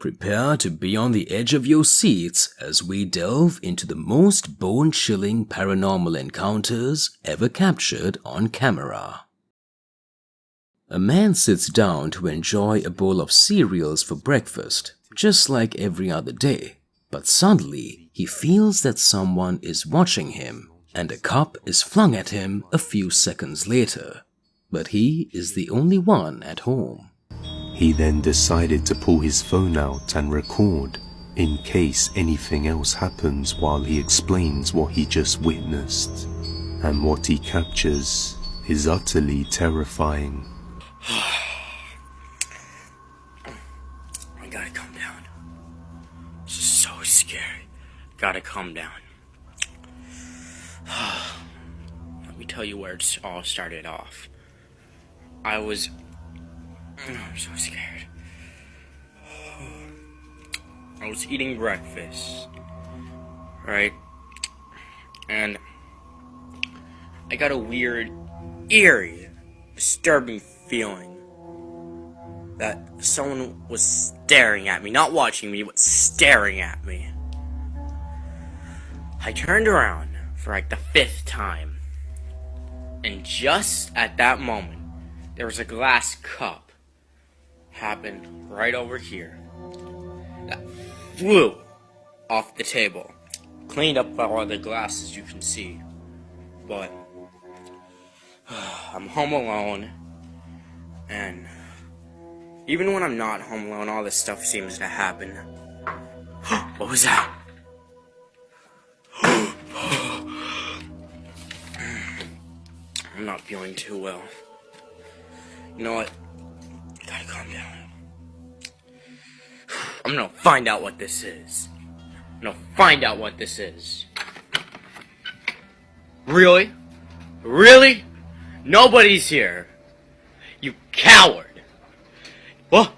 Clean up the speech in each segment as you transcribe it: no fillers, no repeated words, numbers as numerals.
Prepare to be on the edge of your seats as we delve into the most bone-chilling paranormal encounters ever captured on camera. A man sits down to enjoy a bowl of cereals for breakfast, just like every other day. But suddenly, he feels that someone is watching him, and a cup is flung at him a few seconds later. But he is the only one at home. He then decided to pull his phone out and record, in case anything else happens while he explains what he just witnessed. And what he captures is utterly terrifying. I gotta calm down. This is so scary. Gotta calm down. Let me tell you where it all started off. I'm so scared. I was eating breakfast, right? And I got a weird, eerie, disturbing feeling that someone was staring at me. Not watching me, but staring at me. I turned around for like the 5th time. And just at that moment, there was a glass cup happened right over here that flew off the table. Cleaned up all the glasses you can see. But I'm home alone, and even when I'm not home alone, all this stuff seems to happen. What was that? I'm not feeling too well. You know what? I gotta calm down. I'm gonna find out what this is. Really? Really? Nobody's here. You coward. What?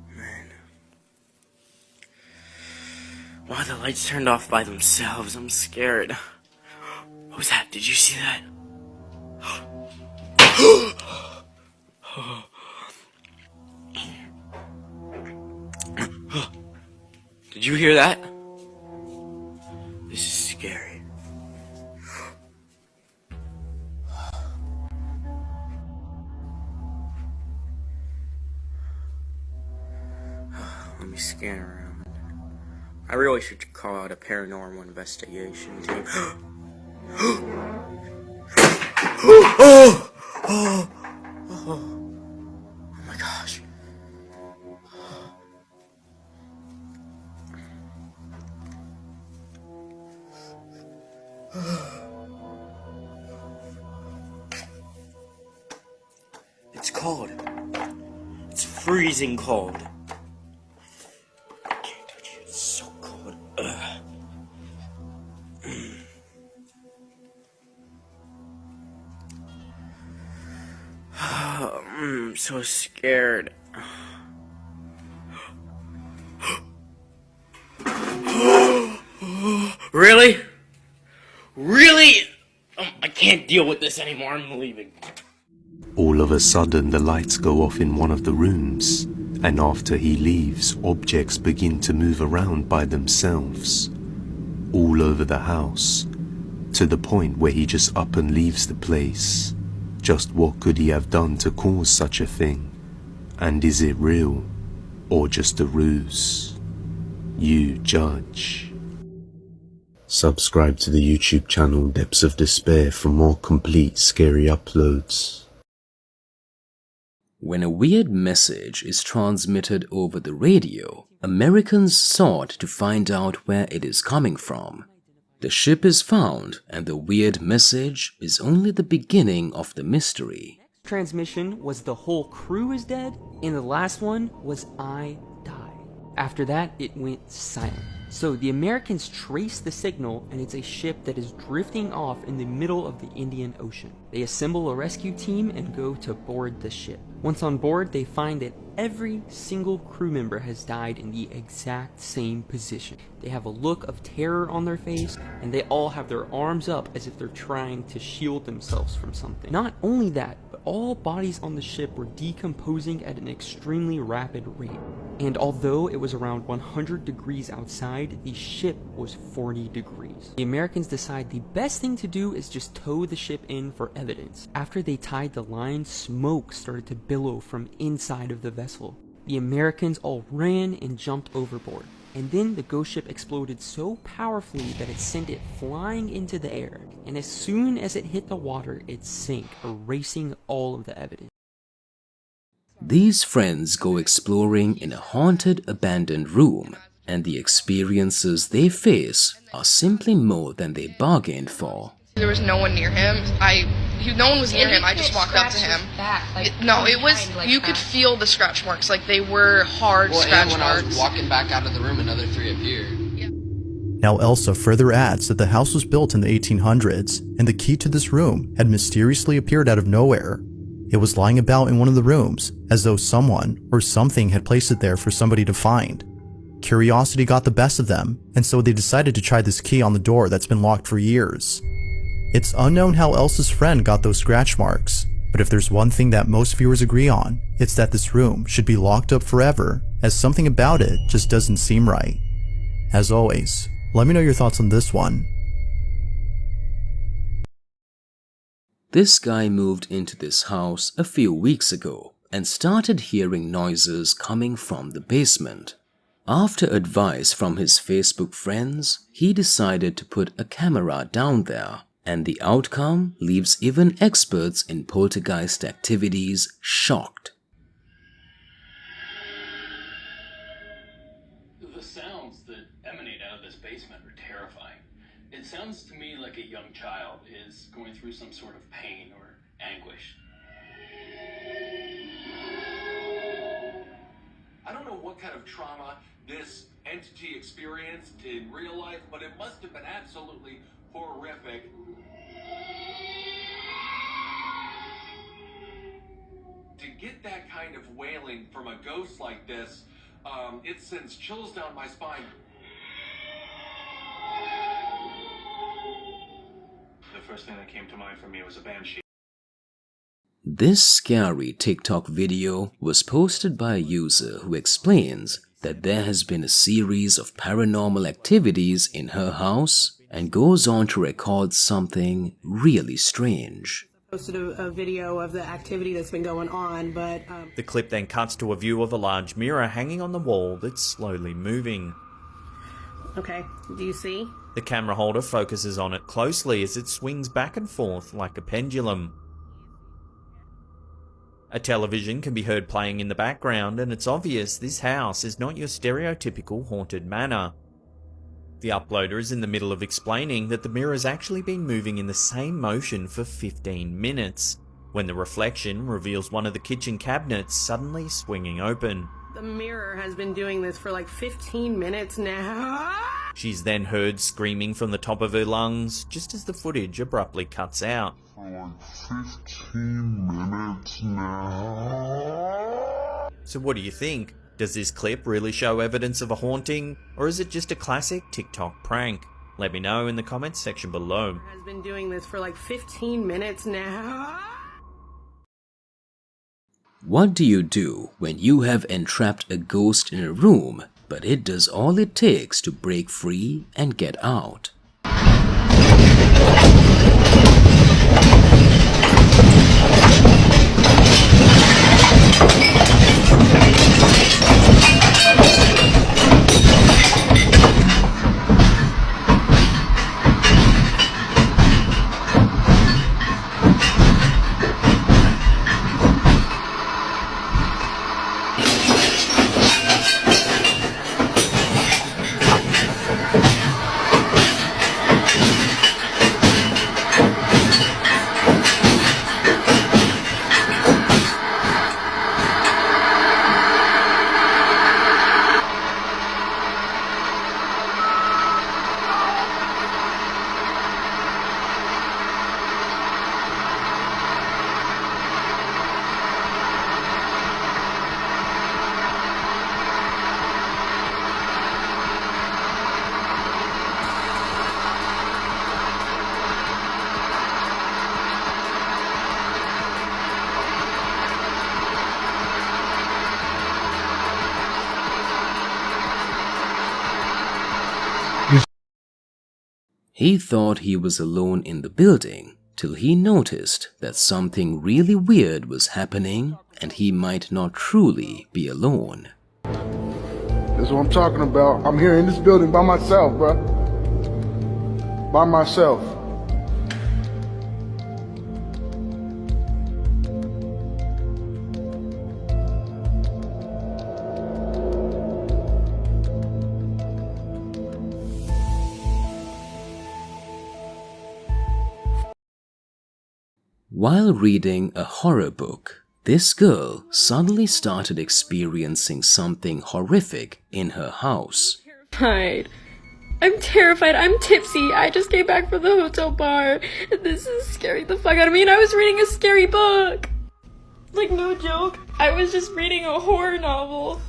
Man. Why the lights turned off by themselves? I'm scared. What was that? Did you see that? Did you hear that? This is scary. Let me scan around. I really should call out a paranormal investigation team. Oh my gosh. It's cold. It's freezing cold. I can't touch it. It's so cold. I'm so scared. Really? Really? I can't deal with this anymore. I'm leaving. All of a sudden, the lights go off in one of the rooms, and after he leaves, objects begin to move around by themselves, all over the house, to the point where he just up and leaves the place. Just what could he have done to cause such a thing? And is it real, or just a ruse? You judge. Subscribe to the YouTube channel Depths of Despair for more complete scary uploads. When a weird message is transmitted over the radio, Americans sought to find out where it is coming from. The ship is found, and the weird message is only the beginning of the mystery. Transmission was the whole crew is dead, and the last one was I die. After that, it went silent. So the Americans trace the signal, and it's a ship that is drifting off in the middle of the Indian Ocean. They assemble a rescue team and go to board the ship. Once on board, they find that every single crew member has died in the exact same position. They have a look of terror on their face, and they all have their arms up as if they're trying to shield themselves from something. Not only that, but all bodies on the ship were decomposing at an extremely rapid rate. And although it was around 100 degrees outside, the ship was 40 degrees. The Americans decide the best thing to do is just tow the ship in for evidence. After they tied the line, smoke started to billow from inside of the vessel. The Americans all ran and jumped overboard. And then the ghost ship exploded so powerfully that it sent it flying into the air. And as soon as it hit the water, it sank, erasing all of the evidence. These friends go exploring in a haunted, abandoned room, and the experiences they face are simply more than they bargained for. There was no one near him. No one was near him. I just walked up to him. You could feel the scratch marks. Like, they were hard scratch when marks. I was walking back out of the room, another 3 appeared. Now Elsa further adds that the house was built in the 1800s, and the key to this room had mysteriously appeared out of nowhere. It was lying about in one of the rooms, as though someone or something had placed it there for somebody to find. Curiosity got the best of them, and so they decided to try this key on the door that's been locked for years. It's unknown how Elsa's friend got those scratch marks, but if there's one thing that most viewers agree on, it's that this room should be locked up forever, as something about it just doesn't seem right. As always, let me know your thoughts on this one. This guy moved into this house a few weeks ago and started hearing noises coming from the basement. After advice from his Facebook friends, he decided to put a camera down there, and the outcome leaves even experts in poltergeist activities shocked. The sounds that emanate out of this basement are terrifying. It sounds to me like a young child is going through some sort of pain or anguish. I don't know what kind of trauma this entity experienced in real life, but it must have been absolutely horrific. To get that kind of wailing from a ghost like this, it sends chills down my spine. The first thing that came to mind for me was a banshee. This scary TikTok video was posted by a user who explains that there has been a series of paranormal activities in her house and goes on to record something really strange. Posted a video of the activity that's been going on, but The clip then cuts to a view of a large mirror hanging on the wall that's slowly moving. okay, do you see? The camera holder focuses on it closely as it swings back and forth like a pendulum. A television can be heard playing in the background, and it's obvious this house is not your stereotypical haunted manor. The uploader is in the middle of explaining that the mirror's actually been moving in the same motion for 15 minutes, when the reflection reveals one of the kitchen cabinets suddenly swinging open. The mirror has been doing this for like 15 minutes now. She's then heard screaming from the top of her lungs, just as the footage abruptly cuts out. For like 15 minutes now. So what do you think? Does this clip really show evidence of a haunting, or is it just a classic TikTok prank? Let me know in the comments section below. Has been doing this for like 15 minutes now. What do you do when you have entrapped a ghost in a room, but it does all it takes to break free and get out? He thought he was alone in the building till he noticed that something really weird was happening and he might not truly be alone. That's what I'm talking about. I'm here in this building by myself, bro. By myself. While reading a horror book, this girl suddenly started experiencing something horrific in her house. I'm terrified. I'm tipsy. I just came back from the hotel bar. This is scaring the fuck out of me, and I was reading a scary book. Like, no joke. I was just reading a horror novel.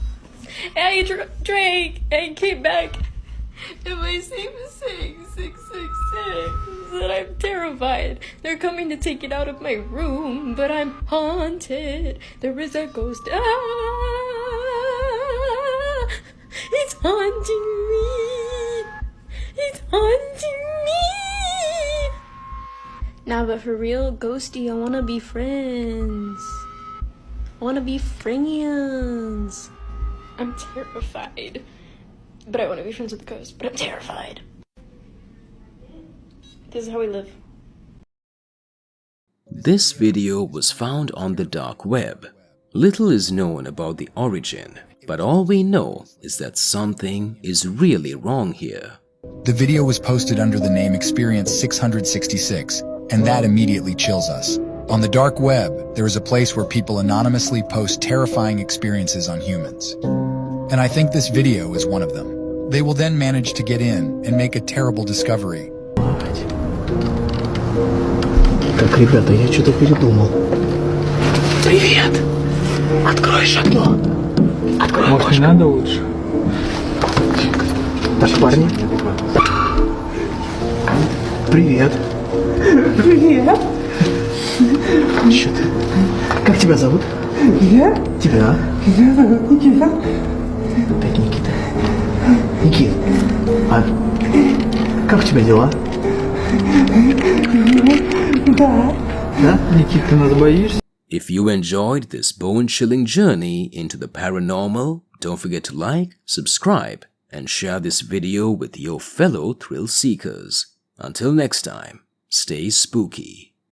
And I drank and came back. And my sleep is saying 666. And I'm terrified. They're coming to take it out of my room, but I'm haunted. There is a ghost. It's haunting me. It's haunting me. Now, but for real, Ghosty, I wanna be friends. I wanna be friends. I'm terrified. But I wanna be friends with the ghost, but I'm terrified. This is how we live. This video was found on the dark web. Little is known about the origin, but all we know is that something is really wrong here. The video was posted under the name Experience 666, and that immediately chills us. On the dark web, there is a place where people anonymously post terrifying experiences on humans. And I think this video is one of them. They will then manage to get in and make a terrible discovery. Так, ребята, я что-то передумал. Привет! Открой окно. Открой окошко. Может, не надо лучше? Так, парни. Привет. Привет. Что ты? Как тебя зовут? Я? Тебя? Меня зовут Никита. Опять Никита. Никит, а как у тебя дела? Да. Да? Никит, ты нас боишься? If you enjoyed this bone-chilling journey into the paranormal, don't forget to like, subscribe, and share this video with your fellow thrill seekers. Until next time, stay spooky.